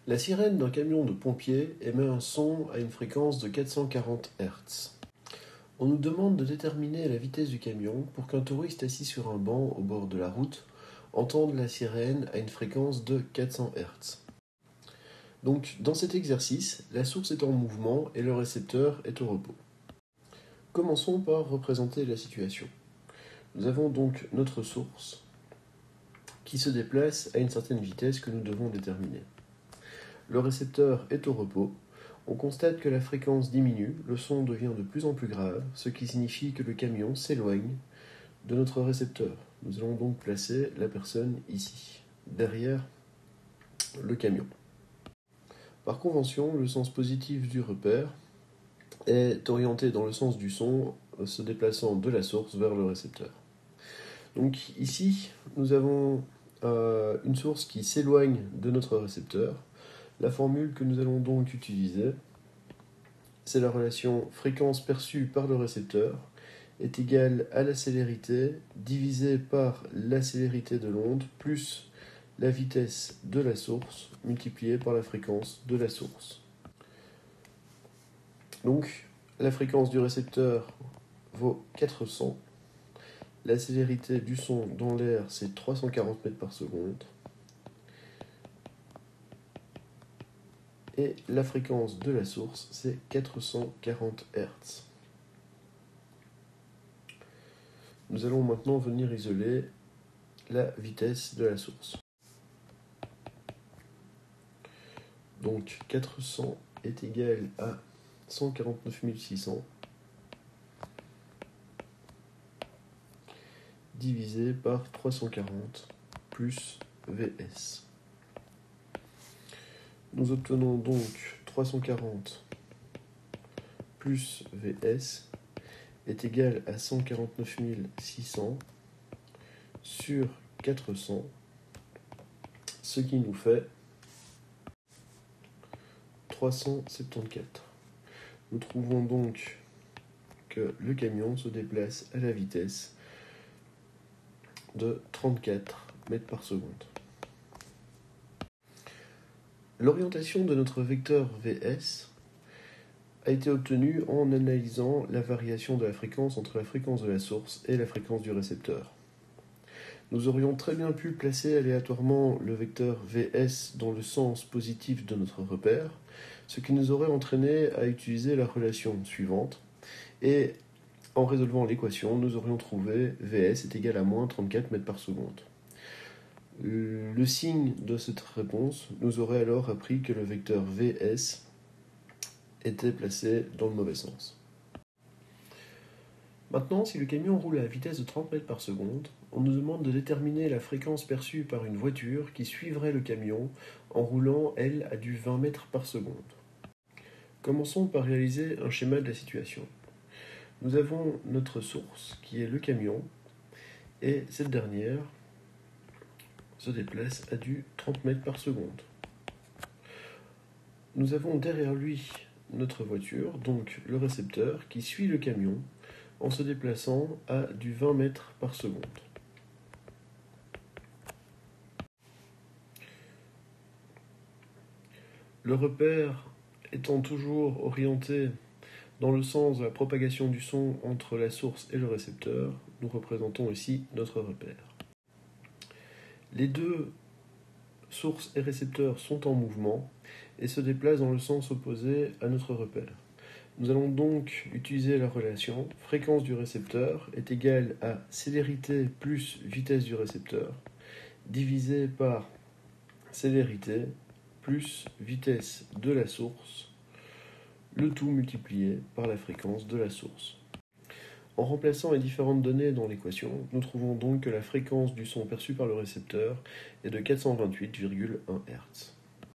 La sirène d'un camion de pompiers émet un son à une fréquence de 440 Hz. On nous demande de déterminer la vitesse du camion pour qu'un touriste assis sur un banc au bord de la route entende la sirène à une fréquence de 400 Hz. Donc, dans cet exercice, la source est en mouvement et le récepteur est au repos. Commençons par représenter la situation. Nous avons donc notre source qui se déplace à une certaine vitesse que nous devons déterminer. Le récepteur est au repos. On constate que la fréquence diminue, le son devient de plus en plus grave, ce qui signifie que le camion s'éloigne de notre récepteur. Nous allons donc placer la personne ici, derrière le camion. Par convention, le sens positif du repère est orienté dans le sens du son, se déplaçant de la source vers le récepteur. Donc ici, nous avons une source qui s'éloigne de notre récepteur. La formule que nous allons donc utiliser, c'est la relation fréquence perçue par le récepteur est égale à la célérité divisée par la célérité de l'onde plus la vitesse de la source multipliée par la fréquence de la source. Donc, la fréquence du récepteur vaut 400. La célérité du son dans l'air, c'est 340 mètres par seconde. Et la fréquence de la source, c'est 440 Hz. Nous allons maintenant venir isoler la vitesse de la source. Donc 400 est égal à 149 600 divisé par 340 plus Vs. Nous obtenons donc 340 plus Vs est égal à 149 600 sur 400, ce qui nous fait 374. Nous trouvons donc que le camion se déplace à la vitesse de 34 mètres par seconde. L'orientation de notre vecteur Vs a été obtenue en analysant la variation de la fréquence entre la fréquence de la source et la fréquence du récepteur. Nous aurions très bien pu placer aléatoirement le vecteur Vs dans le sens positif de notre repère, ce qui nous aurait entraîné à utiliser la relation suivante, et en résolvant l'équation, nous aurions trouvé Vs est égal à moins 34 mètres par seconde. Le signe de cette réponse nous aurait alors appris que le vecteur Vs était placé dans le mauvais sens. Maintenant, si le camion roule à la vitesse de 30 mètres par seconde, on nous demande de déterminer la fréquence perçue par une voiture qui suivrait le camion en roulant, elle, à du 20 mètres par seconde. Commençons par réaliser un schéma de la situation. Nous avons notre source, qui est le camion, et cette dernière se déplace à du 30 mètres par seconde. Nous avons derrière lui notre voiture, donc le récepteur, qui suit le camion en se déplaçant à du 20 mètres par seconde. Le repère étant toujours orienté dans le sens de la propagation du son entre la source et le récepteur, nous représentons ici notre repère. Les deux sources et récepteurs sont en mouvement et se déplacent dans le sens opposé à notre repère. Nous allons donc utiliser la relation fréquence du récepteur est égale à célérité plus vitesse du récepteur divisé par célérité plus vitesse de la source, le tout multiplié par la fréquence de la source. En remplaçant les différentes données dans l'équation, nous trouvons donc que la fréquence du son perçu par le récepteur est de 428,1 Hz.